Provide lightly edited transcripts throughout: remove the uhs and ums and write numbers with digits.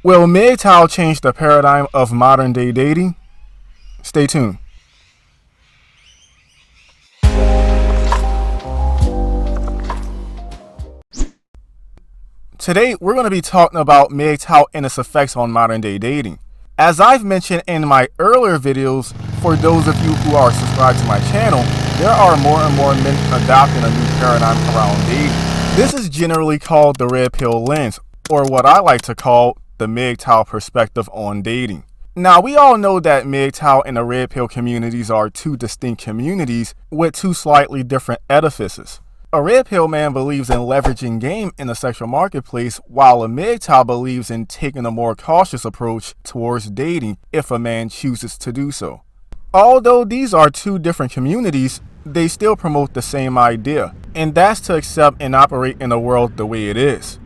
Will MGTOW change the paradigm of modern day dating? Stay tuned. Today, we're going to be talking about MGTOW and its effects on modern day dating. As I've mentioned in my earlier videos, for those of you who are subscribed to my channel, there are more and more men adopting a new paradigm around dating. This is generally called the red pill lens, or what I like to call the MGTOW perspective on dating. Now, we all know that MGTOW and the red pill communities are two distinct communities with two slightly different edifices. A red pill man believes in leveraging game in the sexual marketplace, while a MGTOW believes in taking a more cautious approach towards dating if a man chooses to do so. Although these are two different communities, they still promote the same idea, and that's to accept and operate in the world the way it is.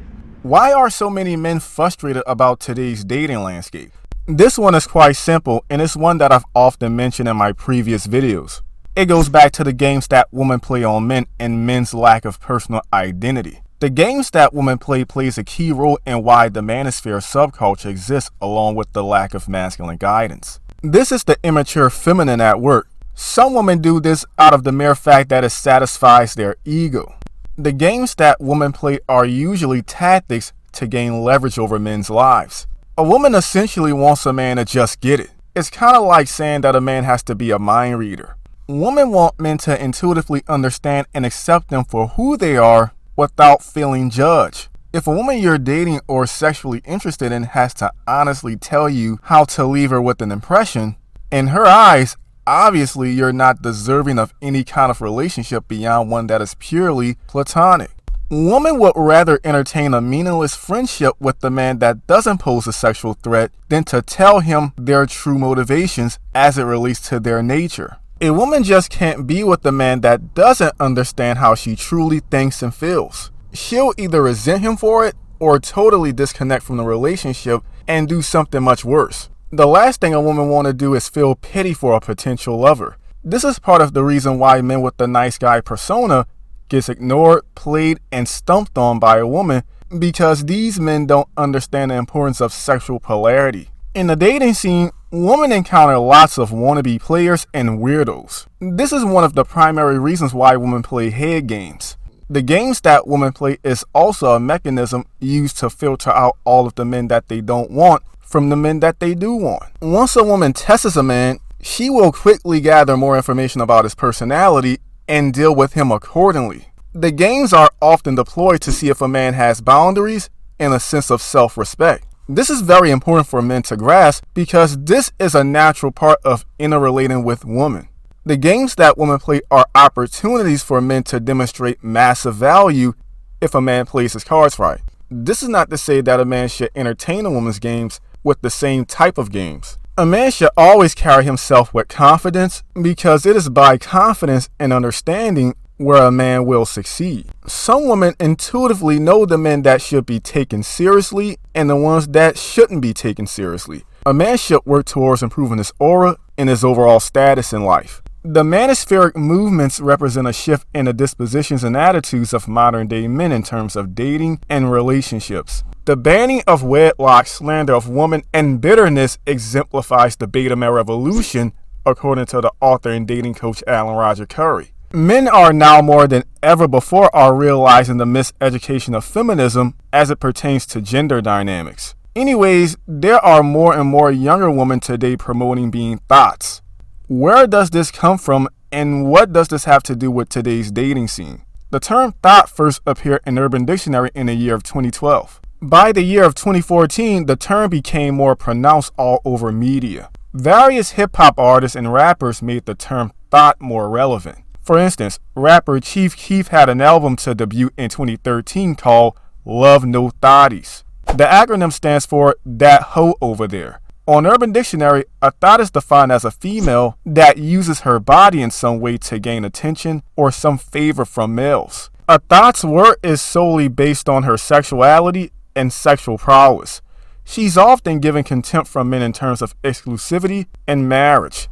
Why are so many men frustrated about today's dating landscape? This one is quite simple, and it's one that I've often mentioned in my previous videos. It goes back to the games that women play on men and men's lack of personal identity. The games that women play plays a key role in why the manosphere subculture exists, along with the lack of masculine guidance. This is the immature feminine at work. Some women do this out of the mere fact that it satisfies their ego. The games that women play are usually tactics to gain leverage over men's lives. A woman essentially wants a man to just get it. It's kind of like saying that a man has to be a mind reader. Women want men to intuitively understand and accept them for who they are without feeling judged. If a woman you're dating or sexually interested in has to honestly tell you how to leave her with an impression, in her eyes, obviously you're not deserving of any kind of relationship beyond one that is purely platonic. Women would rather entertain a meaningless friendship with the man that doesn't pose a sexual threat than to tell him their true motivations as it relates to their nature. A woman just can't be with a man that doesn't understand how she truly thinks and feels. She'll either resent him for it or totally disconnect from the relationship and do something much worse. The last thing a woman want to do is feel pity for a potential lover. This is part of the reason why men with the nice guy persona gets ignored, played, and stumped on by a woman, because these men don't understand the importance of sexual polarity. In the dating scene, women encounter lots of wannabe players and weirdos. This is one of the primary reasons why women play head games. The games that women play is also a mechanism used to filter out all of the men that they don't want from the men that they do want. Once a woman tests a man, she will quickly gather more information about his personality and deal with him accordingly. The games are often deployed to see if a man has boundaries and a sense of self-respect. This is very important for men to grasp because this is a natural part of interrelating with women. The games that women play are opportunities for men to demonstrate massive value if a man plays his cards right. This is not to say that a man should entertain a woman's games with the same type of games. A man should always carry himself with confidence, because it is by confidence and understanding where a man will succeed. Some women intuitively know the men that should be taken seriously and the ones that shouldn't be taken seriously. A man should work towards improving his aura and his overall status in life. The manospheric movements represent a shift in the dispositions and attitudes of modern day men in terms of dating and relationships. The banning of wedlock, slander of women, and bitterness exemplifies the beta male revolution, according to the author and dating coach Alan Roger Curry. Men are now more than ever before are realizing the miseducation of feminism as it pertains to gender dynamics. Anyways, there are more and more younger women today promoting being thoughts. Where does this come from, and what does this have to do with today's dating scene? The term thought first appeared in Urban Dictionary in the year of 2012. By the year of 2014, the term became more pronounced all over media. Various hip-hop artists and rappers made the term thought more relevant. For instance, rapper Chief Keef had an album to debut in 2013 called Love No Thotties. The acronym stands for That Hoe Over There. On Urban Dictionary, a thought is defined as a female that uses her body in some way to gain attention or some favor from males. A thought's worth is solely based on her sexuality and sexual prowess. She's often given contempt from men in terms of exclusivity and marriage.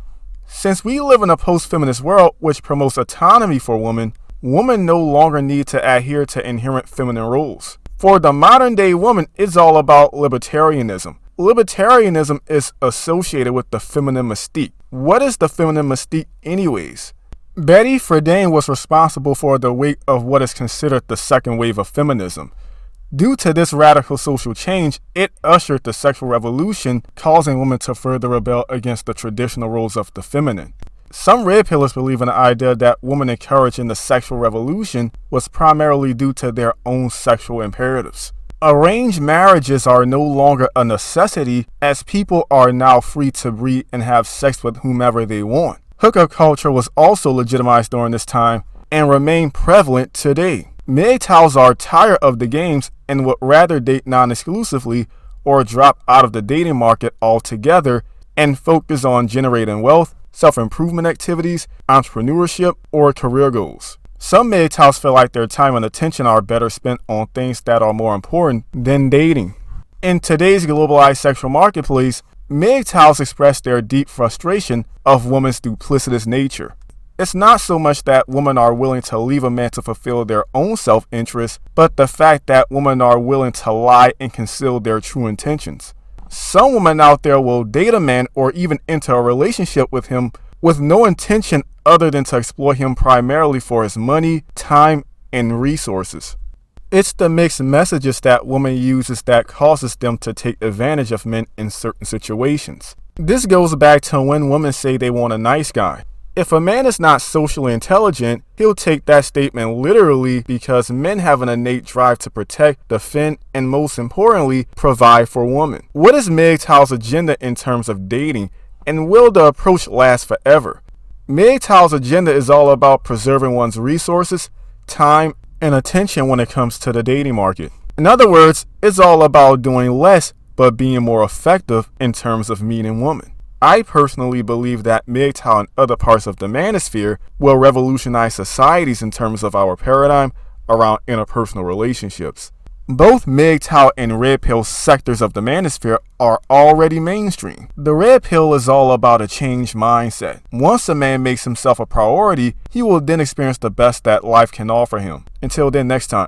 Since we live in a post-feminist world which promotes autonomy for women, women no longer need to adhere to inherent feminine roles. For the modern day woman, it's all about libertarianism. Libertarianism is associated with the feminine mystique. What is the feminine mystique anyways? Betty Friedan was responsible for the wake of what is considered the second wave of feminism. Due to this radical social change, it ushered the sexual revolution, causing women to further rebel against the traditional roles of the feminine. Some red pillars believe in the idea that women encouraged in the sexual revolution was primarily due to their own sexual imperatives. Arranged marriages are no longer a necessity, as people are now free to breed and have sex with whomever they want. Hookup culture was also legitimized during this time and remain prevalent today. MGTOWs are tired of the games and would rather date non-exclusively or drop out of the dating market altogether and focus on generating wealth, self-improvement activities, entrepreneurship, or career goals. Some MGTOWs feel like their time and attention are better spent on things that are more important than dating. In today's globalized sexual marketplace, MGTOWs express their deep frustration of women's duplicitous nature. It's not so much that women are willing to leave a man to fulfill their own self-interest, but the fact that women are willing to lie and conceal their true intentions. Some women out there will date a man or even enter a relationship with him with no intention other than to exploit him primarily for his money, time, and resources. It's the mixed messages that women uses that causes them to take advantage of men in certain situations. This goes back to when women say they want a nice guy. If a man is not socially intelligent, he'll take that statement literally because men have an innate drive to protect, defend, and most importantly, provide for women. What is MGTOW's agenda in terms of dating, and will the approach last forever? MGTOW's agenda is all about preserving one's resources, time, and attention when it comes to the dating market. In other words, it's all about doing less but being more effective in terms of meeting women. I personally believe that MGTOW and other parts of the manosphere will revolutionize societies in terms of our paradigm around interpersonal relationships. Both MGTOW and red pill sectors of the manosphere are already mainstream. The red pill is all about a changed mindset. Once a man makes himself a priority, he will then experience the best that life can offer him. Until then, next time.